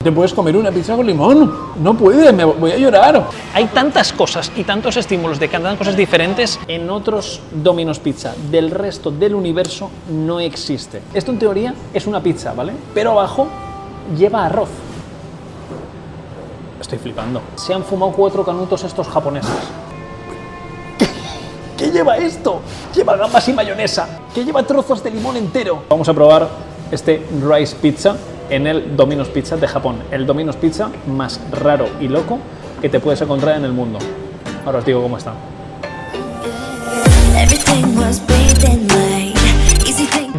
¿Te puedes comer una pizza con limón? No puedes, me voy a llorar. Hay tantas cosas y tantos estímulos de tantas cosas diferentes en otros Domino's Pizza del resto del universo no existe. Esto en teoría es una pizza, ¿vale? Pero abajo lleva arroz. Estoy flipando. Se han fumado 4 canutos estos japoneses. ¿Qué lleva esto? Lleva gambas y mayonesa. ¿Qué lleva trozos de limón entero? Vamos a probar este Rice Pizza en el Domino's Pizza de Japón. El Domino's Pizza más raro y loco que te puedes encontrar en el mundo. Ahora os digo cómo está.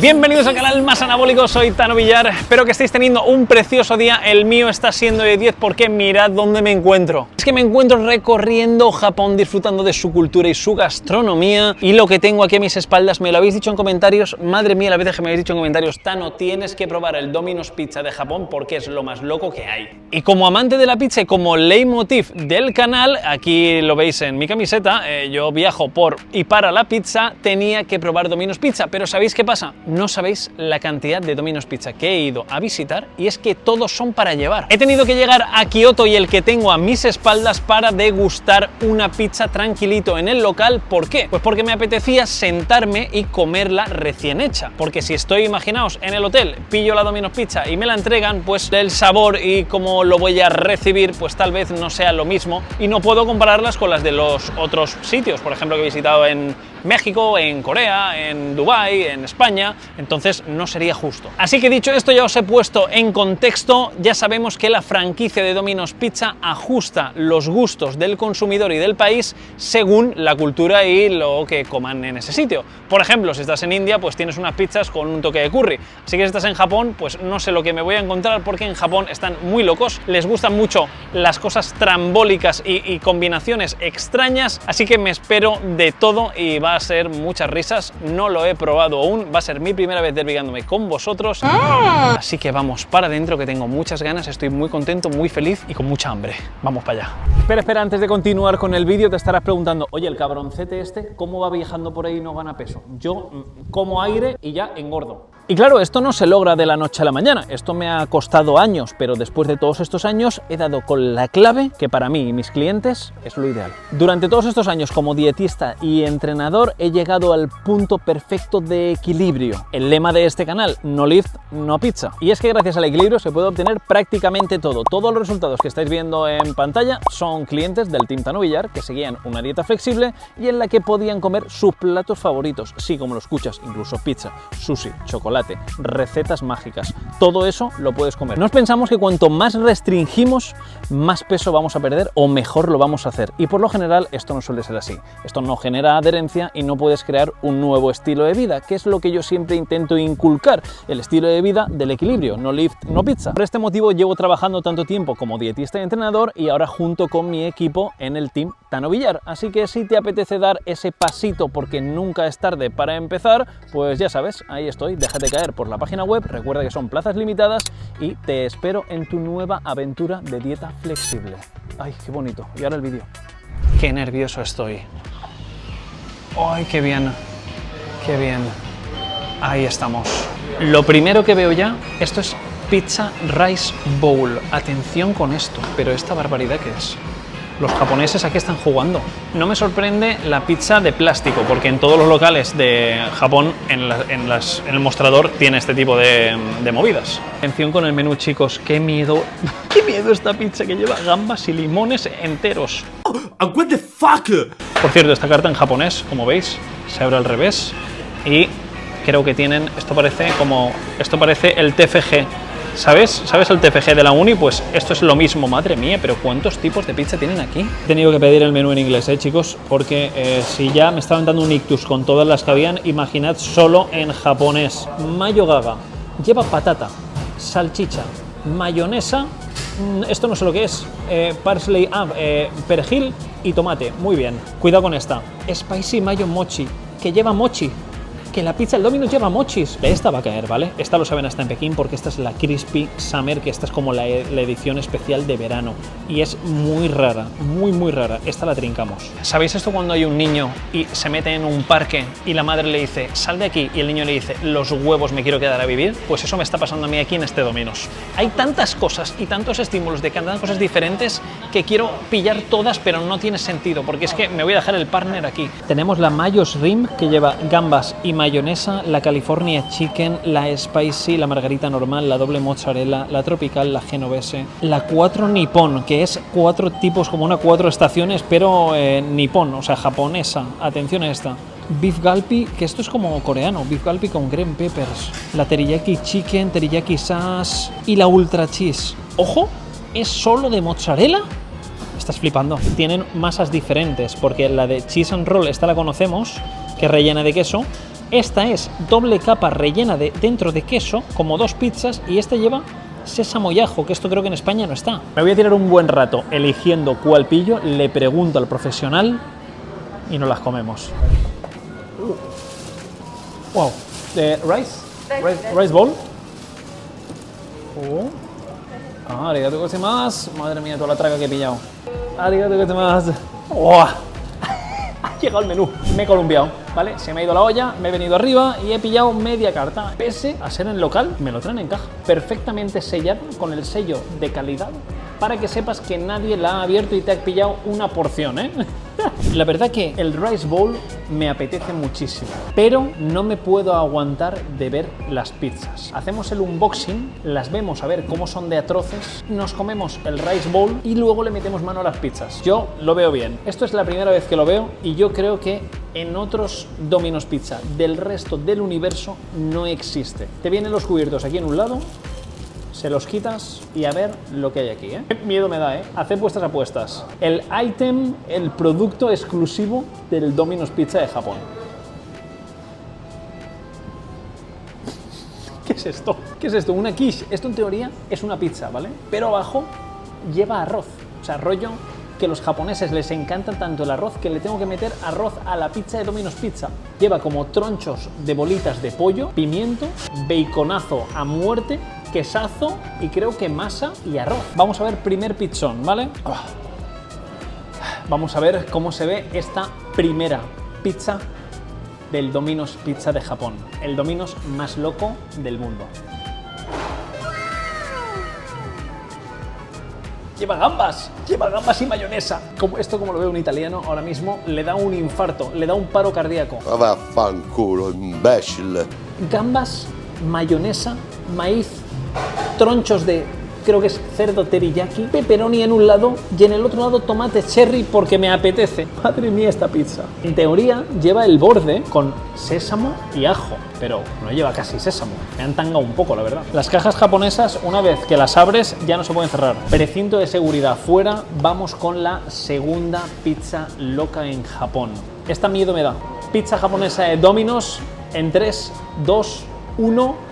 Bienvenidos al canal más anabólico, soy Tano Villar. Espero que estéis teniendo un precioso día. El mío está siendo de 10 porque mirad dónde me encuentro. Es que me encuentro recorriendo Japón, disfrutando de su cultura y su gastronomía. Y lo que tengo aquí a mis espaldas, me lo habéis dicho en comentarios. Madre mía, la vez que me habéis dicho en comentarios, Tano, tienes que probar el Domino's Pizza de Japón porque es lo más loco que hay. Y como amante de la pizza y como leitmotiv del canal, aquí lo veis en mi camiseta, yo viajo por y para la pizza, tenía que probar Domino's Pizza. Pero ¿sabéis qué pasa? No sabéis la cantidad de Domino's Pizza que he ido a visitar y es que todos son para llevar. He tenido que llegar a Kioto y el que tengo a mis espaldas para degustar una pizza tranquilito en el local. ¿Por qué? Pues porque me apetecía sentarme y comerla recién hecha. Porque si estoy, imaginaos, en el hotel, pillo la Domino's Pizza y me la entregan, pues el sabor y cómo lo voy a recibir, pues tal vez no sea lo mismo y no puedo compararlas con las de los otros sitios, por ejemplo, que he visitado en México, en Corea, en Dubái, en España, entonces no sería justo. Así que dicho esto, ya os he puesto en contexto, ya sabemos que la franquicia de Domino's Pizza ajusta los gustos del consumidor y del país según la cultura y lo que coman en ese sitio. Por ejemplo, si estás en India, pues tienes unas pizzas con un toque de curry. Así que si estás en Japón, pues no sé lo que me voy a encontrar porque en Japón están muy locos, les gustan mucho las cosas trambólicas y combinaciones extrañas, así que me espero de todo y va a ser muchas risas. No lo he probado aún, va a ser mi primera vez desvigándome con vosotros, así que vamos para adentro que tengo muchas ganas, estoy muy contento, muy feliz y con mucha hambre. Vamos para allá. Espera, antes de continuar con el vídeo te estarás preguntando, oye, el cabroncete este, ¿cómo va viajando por ahí y no gana peso? Yo como aire y ya engordo. Y claro, esto no se logra de la noche a la mañana, esto me ha costado años, pero después de todos estos años he dado con la clave que para mí y mis clientes es lo ideal. Durante todos estos años como dietista y entrenador he llegado al punto perfecto de equilibrio. El lema de este canal, no lift, no pizza. Y es que gracias al equilibrio se puede obtener prácticamente todo. Todos los resultados que estáis viendo en pantalla son clientes del Team Tano Villar que seguían una dieta flexible y en la que podían comer sus platos favoritos. Sí, como lo escuchas, incluso pizza, sushi, chocolate, recetas mágicas, todo eso lo puedes comer. Nos pensamos que cuanto más restringimos, más peso vamos a perder o mejor lo vamos a hacer. Y por lo general esto no suele ser así. Esto no genera adherencia y no puedes crear un nuevo estilo de vida, que es lo que yo siempre intento inculcar, el estilo de vida del equilibrio, no lift, no pizza. Por este motivo llevo trabajando tanto tiempo como dietista y entrenador y ahora junto con mi equipo en el Team Tano Villar. Así que si te apetece dar ese pasito porque nunca es tarde para empezar, pues ya sabes, ahí estoy, déjate caer por la página web, recuerda que son plazas limitadas y te espero en tu nueva aventura de dieta flexible. Ay, qué bonito. Y ahora el vídeo. Qué nervioso estoy. Ay, qué bien. Qué bien. Ahí estamos. Lo primero que veo ya, esto es Pizza Rice Bowl. Atención con esto, pero esta barbaridad que es. Los japoneses aquí están jugando. No me sorprende la pizza de plástico, porque en todos los locales de Japón, en el mostrador, tiene este tipo de movidas. Atención con el menú, chicos. ¡Qué miedo! ¡Qué miedo esta pizza que lleva gambas y limones enteros! What the fuck? Por cierto, esta carta en japonés, como veis, se abre al revés y creo que tienen... Esto parece el TFG. ¿Sabes el TFG de la uni? Pues esto es lo mismo, madre mía, pero ¿cuántos tipos de pizza tienen aquí? He tenido que pedir el menú en inglés, chicos, porque si ya me estaban dando un ictus con todas las que habían, imaginad solo en japonés. Mayo gaga, lleva patata, salchicha, mayonesa, esto no sé lo que es, parsley, perejil y tomate, muy bien. Cuidado con esta, spicy mayo mochi, que lleva mochi. Que la pizza del Domino's lleva mochis. Esta va a caer, ¿vale? Esta lo saben hasta en Pekín porque esta es la Crispy Summer, que esta es como la edición especial de verano. y es muy rara, muy rara. Esta la trincamos. ¿Sabéis esto cuando hay un niño y se mete en un parque y la madre le dice, sal de aquí, y el niño le dice, los huevos, me quiero quedar a vivir? Pues eso me está pasando a mí aquí en este Domino's. Hay tantas cosas y tantos estímulos de tantas cosas diferentes que quiero pillar todas, pero no tiene sentido, porque es que me voy a dejar el partner aquí. Tenemos la Mayo Shrimp, que lleva gambas y mayonesa, la California Chicken, la Spicy, la margarita normal, la doble mozzarella, la tropical, la genovese, la 4 Nippon, que es 4 tipos, como una 4 estaciones, pero nipón, o sea, japonesa. Atención a esta. Beef Galpi, que esto es como coreano, Beef Galpi con green peppers. La Teriyaki Chicken, Teriyaki Sauce y la Ultra Cheese. ¡Ojo! ¿Es solo de mozzarella? Estás flipando. Tienen masas diferentes, porque la de Cheese and Roll, esta la conocemos, que es rellena de queso. Esta es doble capa rellena dentro de queso, como 2 pizzas, y esta lleva sésamo y ajo, que esto creo que en España no está. Me voy a tirar un buen rato eligiendo cuál pillo, le pregunto al profesional y nos las comemos. Wow. Rice bowl. Arigato gozaimasu. Madre mía, toda la traga que he pillado. Arigato gozaimasu. Ha llegado el menú. Me he columpiado, ¿vale? Se me ha ido la olla, me he venido arriba y he pillado media carta. Pese a ser en local, me lo traen en caja. Perfectamente sellado con el sello de calidad para que sepas que nadie la ha abierto y te ha pillado una porción, ¿eh? La verdad que el Rice Bowl me apetece muchísimo, pero no me puedo aguantar de ver las pizzas. Hacemos el unboxing, las vemos a ver cómo son de atroces, nos comemos el Rice Bowl y luego le metemos mano a las pizzas. Yo lo veo bien. Esto es la primera vez que lo veo y yo creo que en otros Domino's Pizza del resto del universo no existe. Te vienen los cubiertos aquí en un lado, se los quitas y a ver lo que hay aquí, ¿eh? Qué miedo me da, ¿eh? Haced vuestras apuestas. El item, el producto exclusivo del Domino's Pizza de Japón. ¿Qué es esto? ¿Qué es esto? Una quiche. Esto en teoría es una pizza, ¿vale? Pero abajo lleva arroz. O sea, rollo que a los japoneses les encanta tanto el arroz que le tengo que meter arroz a la pizza de Domino's Pizza. Lleva como tronchos de bolitas de pollo, pimiento, baconazo a muerte, quesazo y creo que masa y arroz. Vamos a ver primer pizzón, ¿vale? Vamos a ver cómo se ve esta primera pizza del Domino's Pizza de Japón. El Domino's más loco del mundo. Lleva gambas y mayonesa. Esto, como lo veo un italiano, ahora mismo le da un infarto, le da un paro cardíaco. Vaffanculo, imbécile. Gambas, mayonesa, maíz, tronchos de, creo que es cerdo teriyaki, pepperoni en un lado y en el otro lado tomate cherry porque me apetece. Madre mía, esta pizza. En teoría lleva el borde con sésamo y ajo, pero no lleva casi sésamo. Me han tangado un poco, la verdad. Las cajas japonesas, una vez que las abres, ya no se pueden cerrar. Precinto de seguridad fuera. Vamos con la segunda pizza loca en Japón. Esta miedo me da. Pizza japonesa de Domino's en 3, 2, 1...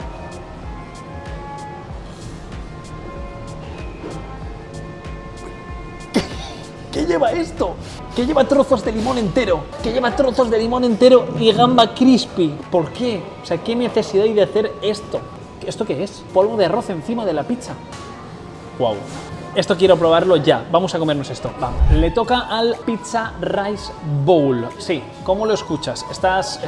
¿Qué lleva esto? ¿Qué lleva trozos de limón entero? ¿Qué lleva trozos de limón entero y gamba crispy? ¿Por qué? O sea, ¿qué necesidad hay de hacer esto? ¿Esto qué es? Polvo de arroz encima de la pizza. ¡Wow! Esto quiero probarlo ya. Vamos a comernos esto. Vamos. Le toca al Pizza Rice Bowl. Sí, ¿cómo lo escuchas? Estás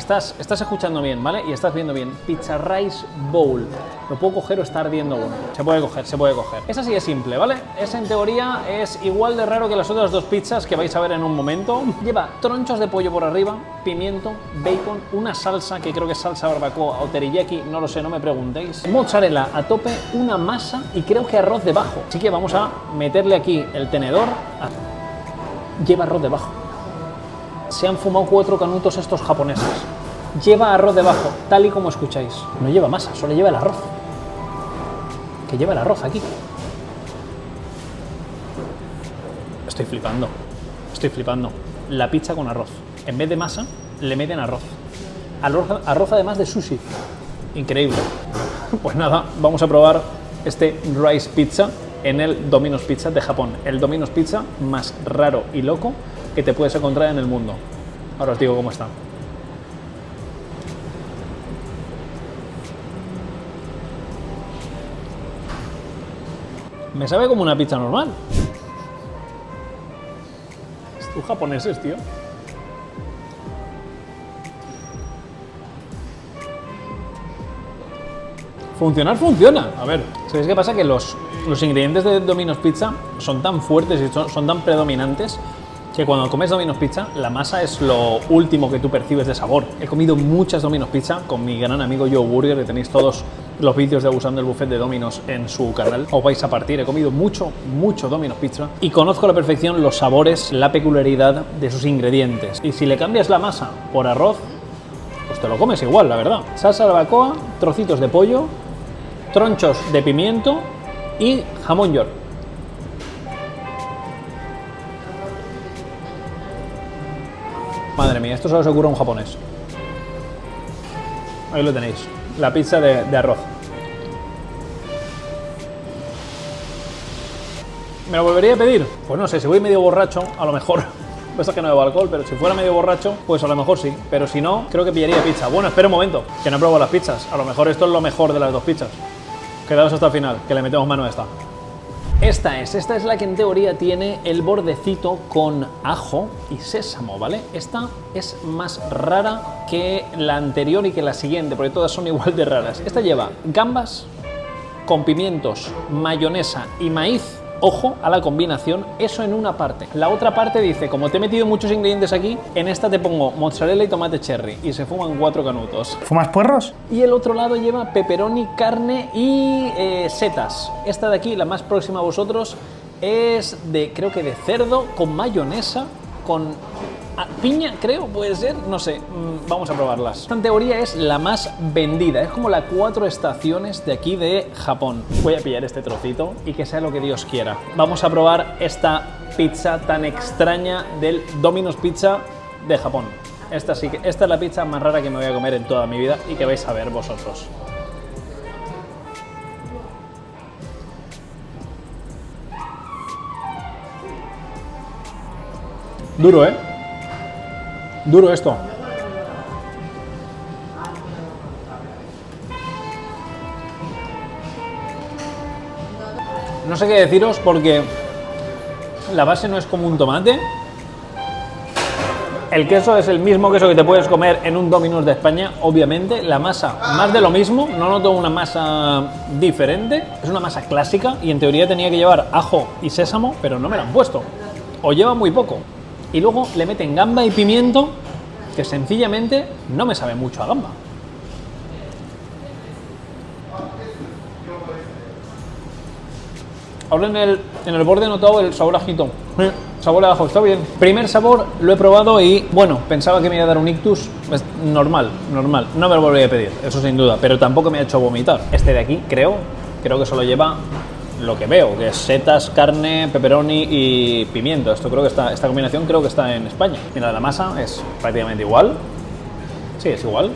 escuchando bien, ¿vale? Y estás viendo bien. Pizza Rice Bowl. ¿Lo puedo coger o está ardiendo uno? Se puede coger, se puede coger. Esa sí es simple, ¿vale? Esa en teoría es igual de raro que las otras dos pizzas que vais a ver en un momento. Lleva tronchos de pollo por arriba, pimiento, bacon, una salsa que creo que es salsa barbacoa o teriyaki, no lo sé, no me preguntéis. Mozzarella a tope, una masa y creo que arroz debajo. Así que vamos a meterle aquí el tenedor. Lleva arroz debajo. Se han fumado 4 canutos estos japoneses. Lleva arroz debajo, tal y como escucháis. No lleva masa, solo lleva el arroz. Que lleva el arroz aquí. Estoy flipando. Estoy flipando. La pizza con arroz. En vez de masa, le meten arroz. Arroz además de sushi. Increíble. Pues nada, vamos a probar este Rice Pizza en el Domino's Pizza de Japón. El Domino's Pizza más raro y loco que te puedes encontrar en el mundo. Ahora os digo cómo está. Me sabe como una pizza normal. Estos japoneses, tío. Funcionar funciona. A ver, ¿sabéis qué pasa? Que los ingredientes de Domino's Pizza son tan fuertes y son tan predominantes que cuando comes Domino's Pizza, la masa es lo último que tú percibes de sabor. He comido muchas Domino's Pizza con mi gran amigo Joe Burger, que tenéis todos los vídeos de Abusando el Buffet de Domino's en su canal. Os vais a partir. He comido mucho Domino's Pizza y conozco a la perfección los sabores, la peculiaridad de sus ingredientes. Y si le cambias la masa por arroz, pues te lo comes igual, la verdad. Salsa de barbacoa, trocitos de pollo, tronchos de pimiento y jamón york. Madre mía, esto solo se ocurre a un japonés. Ahí lo tenéis, la pizza de arroz. ¿Me lo volvería a pedir? Pues no sé, si voy medio borracho, a lo mejor. Pasa que no bebo alcohol, pero si fuera medio borracho, pues a lo mejor sí. Pero si no, creo que pillaría pizza. Bueno, espera un momento, que no he probado las pizzas. A lo mejor esto es lo mejor de las dos pizzas. Quedaos hasta el final, que le metemos mano a esta. Esta es la que en teoría tiene el bordecito con ajo y sésamo, ¿vale? Esta es más rara que la anterior y que la siguiente, porque todas son igual de raras. Esta lleva gambas con pimientos, mayonesa y maíz. Ojo a la combinación, eso en una parte. La otra parte dice, como te he metido muchos ingredientes aquí, en esta te pongo mozzarella y tomate cherry. Y se fuman 4 canutos. ¿Fumas puerros? Y el otro lado lleva pepperoni, carne y setas. Esta de aquí, la más próxima a vosotros, es de, creo que de cerdo, con mayonesa, con piña, creo, puede ser, no sé, vamos a probarlas. Esta en teoría es la más vendida, es como la 4 estaciones de aquí de Japón. Voy a pillar este trocito y que sea lo que Dios quiera. Vamos a probar esta pizza tan extraña del Domino's Pizza de Japón. Esta es la pizza más rara que me voy a comer en toda mi vida y que vais a ver vosotros. Duro, ¿eh? Duro esto. No sé qué deciros porque la base no es como un tomate. El queso es el mismo queso que te puedes comer en un Domino's de España, obviamente. La masa, más de lo mismo, no noto una masa diferente. Es una masa clásica y en teoría tenía que llevar ajo y sésamo, pero no me lo han puesto. O lleva muy poco. Y luego le meten gamba y pimiento, que sencillamente no me sabe mucho a gamba. Ahora en el borde he notado el sabor ajito. Sabor a ajo, está bien. Primer sabor lo he probado y, bueno, pensaba que me iba a dar un ictus. Es normal. No me lo volvería a pedir, eso sin duda, pero tampoco me ha hecho vomitar. Este de aquí, creo que solo lleva lo que veo, que es setas, carne, pepperoni y pimiento. Esto creo que esta combinación creo que está en España. Mira, la masa es prácticamente igual. Sí, es igual.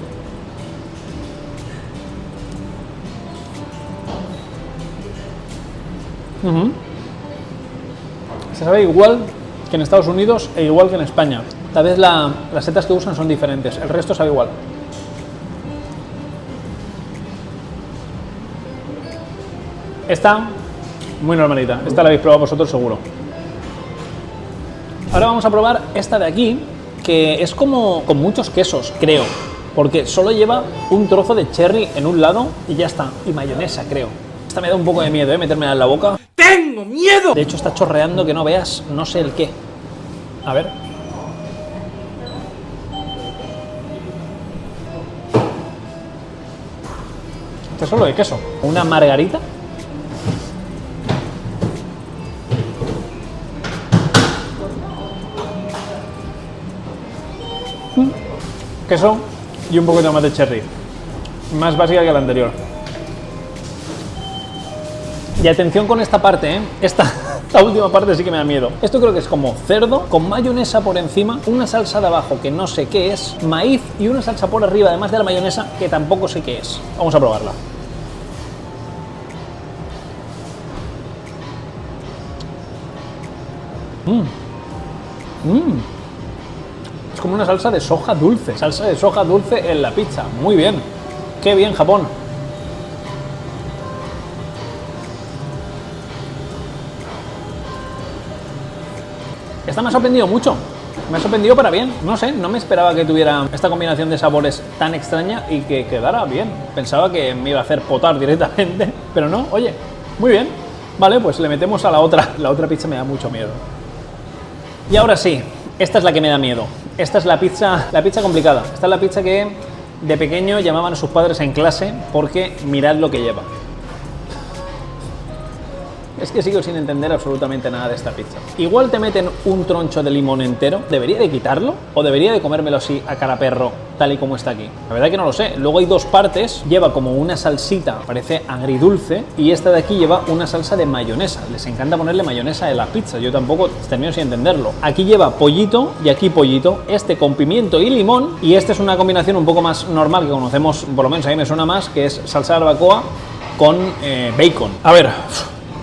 Se sabe igual que en Estados Unidos e igual que en España. Tal vez las setas que usan son diferentes, el resto sabe igual. Esta, muy normalita. Esta la habéis probado vosotros seguro. Ahora vamos a probar esta de aquí, que es como con muchos quesos, creo. Porque solo lleva un trozo de cherry en un lado y ya está. Y mayonesa, creo. Esta me da un poco de miedo, metérmela en la boca. ¡Tengo miedo! De hecho está chorreando que no veas no sé el qué. A ver. Este es solo de queso. Una margarita. Queso y un poco de tomate cherry. Más básica que la anterior. Y atención con esta parte, ¿eh? Esta última parte sí que me da miedo. Esto creo que es como cerdo con mayonesa por encima, una salsa de abajo que no sé qué es, maíz y una salsa por arriba, además de la mayonesa, que tampoco sé qué es. Vamos a probarla. Es como una salsa de soja dulce. Salsa de soja dulce en la pizza. Muy bien. Qué bien, Japón. Esta me ha sorprendido mucho. Me ha sorprendido para bien. No sé, no me esperaba que tuviera esta combinación de sabores tan extraña y que quedara bien. Pensaba que me iba a hacer potar directamente, pero no, oye, muy bien. Vale, pues le metemos a la otra. La otra pizza me da mucho miedo. Y ahora sí, esta es la que me da miedo. Esta es la pizza complicada. Esta es la pizza que de pequeño llamaban a sus padres en clase porque mirad lo que lleva. Es que sigo sin entender absolutamente nada de esta pizza. Igual te meten un troncho de limón entero. ¿Debería de quitarlo? ¿O debería de comérmelo así a cara perro, tal y como está aquí? La verdad que no lo sé. Luego hay dos partes. Lleva como una salsita, parece agridulce. Y esta de aquí lleva una salsa de mayonesa. Les encanta ponerle mayonesa en las pizzas. Yo tampoco termino sin entenderlo. Aquí lleva pollito y aquí pollito. Este con pimiento y limón. Y este es una combinación un poco más normal que conocemos, por lo menos a mí me suena más, que es salsa de barbacoa con bacon. A ver...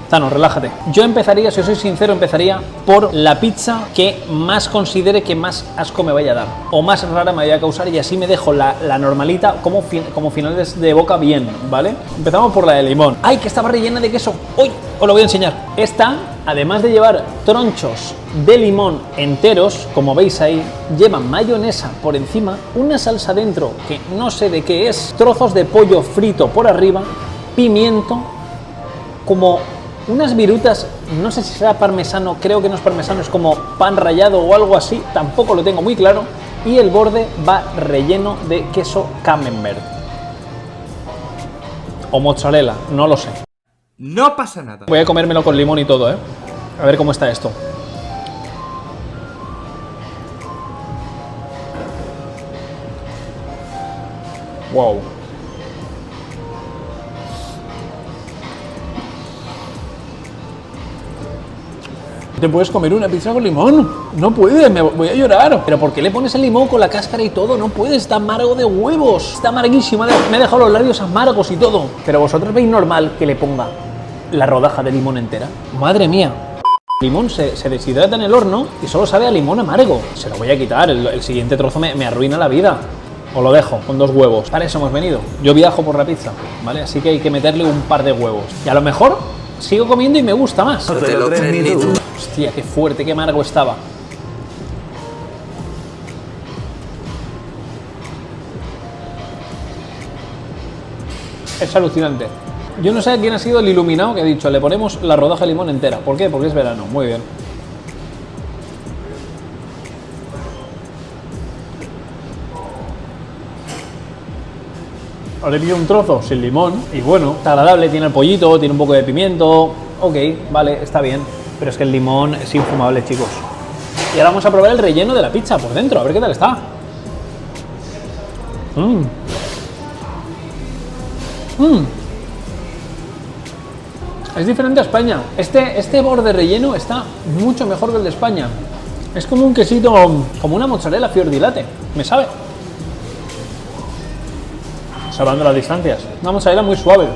Tano, relájate. Yo empezaría, si os soy sincero, empezaría por la pizza que más considere que más asco me vaya a dar o más rara me vaya a causar, y así me dejo la normalita como finales de boca bien, ¿vale? Empezamos por la de limón. ¡Ay, que estaba rellena de queso! ¡Uy! Os lo voy a enseñar. Esta, además de llevar tronchos de limón enteros, como veis ahí, lleva mayonesa por encima, una salsa dentro que no sé de qué es, trozos de pollo frito por arriba, pimiento, como... unas virutas, no sé si será parmesano, creo que no es parmesano, es como pan rallado o algo así, tampoco lo tengo muy claro, y el borde va relleno de queso camembert. O mozzarella, no lo sé. No pasa nada. Voy a comérmelo con limón y todo, ¿eh? A ver cómo está esto. Wow. ¿Te puedes comer una pizza con limón? No puedes, me voy a llorar. ¿Pero por qué le pones el limón con la cáscara y todo? No puedes, está amargo de huevos. Está amarguísimo, me he dejado los labios amargos y todo. Pero vosotros veis normal que le ponga la rodaja de limón entera. Madre mía. El limón se deshidrata en el horno y solo sabe a limón amargo. Se lo voy a quitar, el siguiente trozo me arruina la vida. Os lo dejo, con 2 huevos. Para eso hemos venido. Yo viajo por la pizza, ¿vale? Así que hay que meterle un par de huevos. Y a lo mejor sigo comiendo y me gusta más. No te lo crees ni tú. Hostia, qué fuerte, qué amargo estaba. Es alucinante. Yo no sé quién ha sido el iluminado que ha dicho, le ponemos la rodaja de limón entera. ¿Por qué? Porque es verano. Muy bien. Ahora he pillado un trozo sin limón y bueno, está agradable, tiene el pollito, tiene un poco de pimiento. Ok, vale, está bien. Pero es que el limón es infumable, chicos. Y ahora vamos a probar el relleno de la pizza por dentro, a ver qué tal está. Es diferente a España. Este borde relleno está mucho mejor que el de España. Es como un quesito, como una mozzarella fior di latte. Me sabe. Salvando las distancias. Una mozzarella muy suave.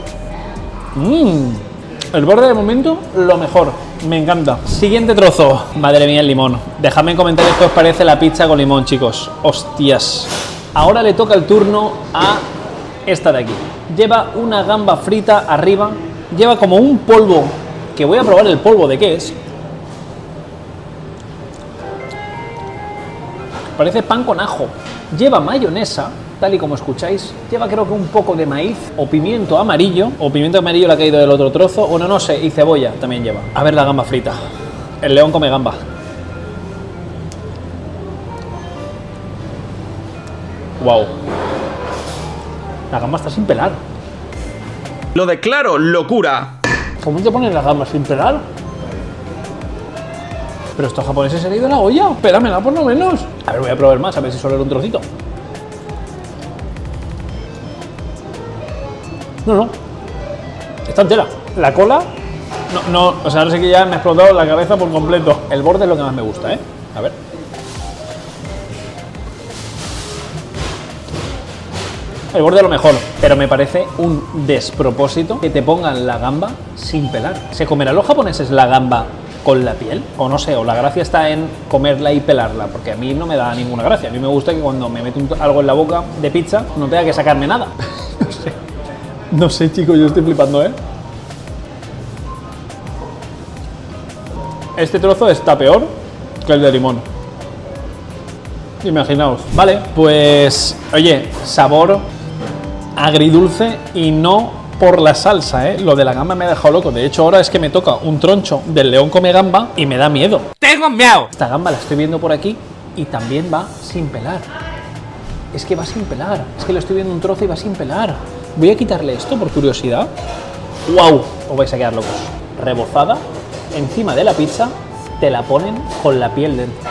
El borde de momento, lo mejor. Me encanta. Siguiente trozo. Madre mía, el limón. Dejadme en comentarios qué os parece la pizza con limón, chicos. Hostias. Ahora le toca el turno a esta de aquí. Lleva una gamba frita arriba. Lleva como un polvo, que voy a probar el polvo de qué es. Parece pan con ajo. Lleva mayonesa, tal y como escucháis. Lleva creo que un poco de maíz o pimiento amarillo. O pimiento amarillo le ha caído del otro trozo. O no sé, y cebolla también lleva. A ver la gamba frita. El león come gamba. Wow. La gamba está sin pelar. Lo declaro locura. ¿Cómo te ponen las gambas sin pelar? Pero estos japoneses se han ido a la olla. Espéramela por lo menos. A ver, voy a probar más, a ver si solo era un trocito. No. Está entera. La cola, no, o sea, ahora sí que ya me ha explotado la cabeza por completo. El borde es lo que más me gusta, ¿eh? A ver. El borde es lo mejor, pero me parece un despropósito que te pongan la gamba sin pelar. ¿Se comerán los japoneses la gamba con la piel? O no sé, o la gracia está en comerla y pelarla, porque a mí no me da ninguna gracia. A mí me gusta que cuando me meto algo en la boca de pizza no tenga que sacarme nada. No sé, chicos, yo estoy flipando, ¿eh? Este trozo está peor que el de limón. Imaginaos. Vale, pues, oye, sabor agridulce y no por la salsa, ¿eh? Lo de la gamba me ha dejado loco. De hecho, ahora es que me toca un troncho del león come gamba y me da miedo. ¡Tengo miedo! Esta gamba la estoy viendo por aquí y también va sin pelar. Es que va sin pelar. Es que le estoy viendo un trozo y va sin pelar. Voy a quitarle esto por curiosidad. ¡Wow! Os vais a quedar locos. Rebozada, encima de la pizza, te la ponen con la piel dentro.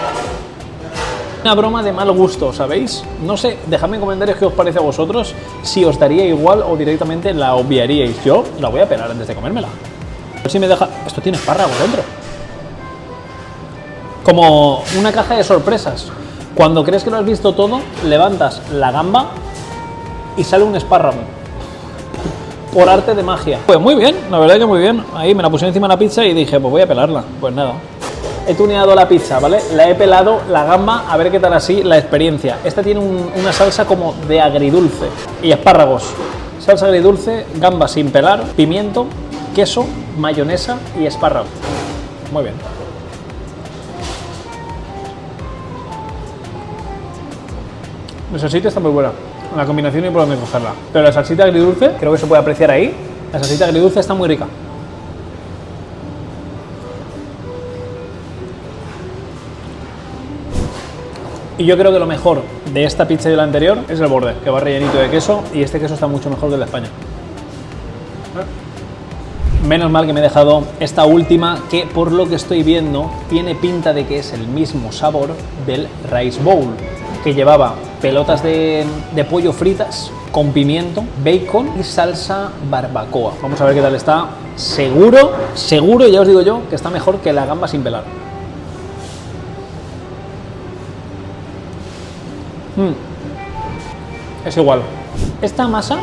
Una broma de mal gusto, ¿sabéis? No sé, dejadme en comentarios qué os parece a vosotros, si os daría igual o directamente la obviaríais. Yo la voy a pelar antes de comérmela. A ver si me deja... Esto tiene espárragos dentro. Como una caja de sorpresas. Cuando crees que lo has visto todo, levantas la gamba y sale un espárrago. Por arte de magia. Pues muy bien, la verdad que muy bien. Ahí me la puse encima de la pizza y dije, pues voy a pelarla. Pues nada. He tuneado la pizza, ¿vale? La he pelado, la gamba, a ver qué tal así la experiencia. Esta tiene una salsa como de agridulce y espárragos. Salsa agridulce, gamba sin pelar, pimiento, queso, mayonesa y espárrago. Muy bien. La salsita está muy buena. La combinación y por dónde cogerla. Pero la salsita agridulce, creo que se puede apreciar ahí. La salsita agridulce está muy rica. Y yo creo que lo mejor de esta pizza y de la anterior es el borde, que va rellenito de queso, y este queso está mucho mejor que el de España. Menos mal que me he dejado esta última, que por lo que estoy viendo tiene pinta de que es el mismo sabor del Rice Bowl, que llevaba pelotas de pollo fritas con pimiento, bacon y salsa barbacoa. Vamos a ver qué tal está. Seguro, ya os digo yo, que está mejor que la gamba sin pelar. Es igual. Esta masa,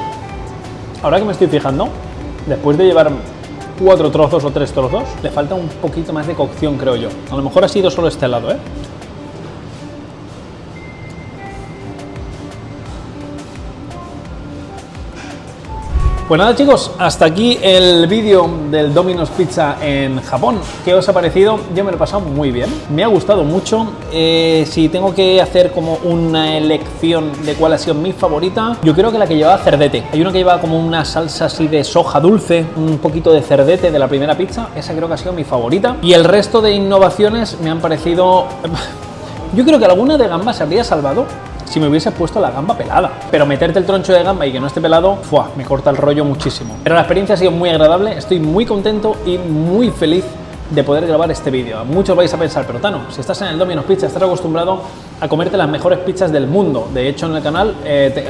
ahora que me estoy fijando, después de llevar 4 trozos o 3 trozos, le falta un poquito más de cocción, creo yo. A lo mejor ha sido solo este lado, ¿eh? Pues nada, chicos, hasta aquí el vídeo del Domino's Pizza en Japón. ¿Qué os ha parecido? Yo me lo he pasado muy bien, me ha gustado mucho. Si tengo que hacer como una elección de cuál ha sido mi favorita, yo creo que la que llevaba cerdete. Hay una que lleva como una salsa así de soja dulce, un poquito de cerdete de la primera pizza. Esa creo que ha sido mi favorita. Y el resto de innovaciones me han parecido... Yo creo que alguna de gamba se habría salvado si me hubiese puesto la gamba pelada. Pero meterte el troncho de gamba y que no esté pelado, ¡fua!, me corta el rollo muchísimo. Pero la experiencia ha sido muy agradable, estoy muy contento y muy feliz de poder grabar este vídeo. Muchos vais a pensar, pero Tano, si estás en el Domino's Pizza, estás acostumbrado a comerte las mejores pizzas del mundo. De hecho, en el canal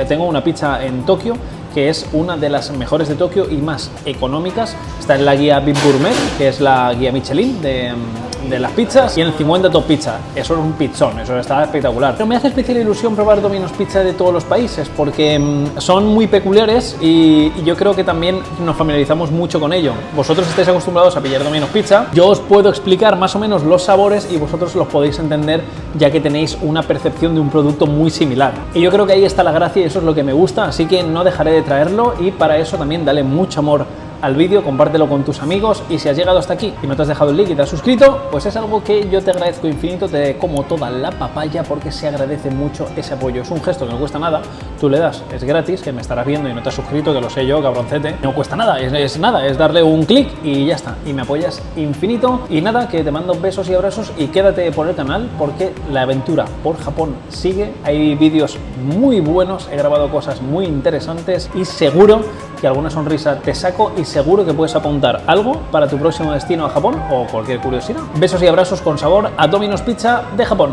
tengo una pizza en Tokio, que es una de las mejores de Tokio y más económicas. Está en la guía Bib Gourmet, que es la guía Michelin de las pizzas, y en el 50 Top Pizza. Eso es un pizzón, eso está espectacular. Pero me hace especial ilusión probar Domino's Pizza de todos los países, porque son muy peculiares y yo creo que también nos familiarizamos mucho con ello. Vosotros estáis acostumbrados a pillar Domino's Pizza, yo os puedo explicar más o menos los sabores y vosotros los podéis entender, ya que tenéis una percepción de un producto muy similar. Y yo creo que ahí está la gracia y eso es lo que me gusta, así que no dejaré de traerlo, y para eso también dale mucho amor al vídeo, compártelo con tus amigos, y si has llegado hasta aquí y no te has dejado el like y te has suscrito, pues es algo que yo te agradezco infinito, te como toda la papaya, porque se agradece mucho ese apoyo. Es un gesto que no cuesta nada, tú le das, es gratis, que me estarás viendo y no te has suscrito, que lo sé yo, cabroncete, no cuesta nada, es nada, es darle un clic y ya está, y me apoyas infinito. Y nada, que te mando besos y abrazos y quédate por el canal, porque la aventura por Japón sigue, hay vídeos muy buenos, he grabado cosas muy interesantes y seguro que alguna sonrisa te saco, y seguro que puedes apuntar algo para tu próximo destino a Japón o cualquier curiosidad. Besos y abrazos con sabor a Domino's Pizza de Japón.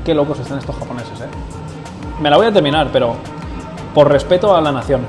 Qué locos están estos japoneses, ¿eh? Me la voy a terminar, pero por respeto a la nación.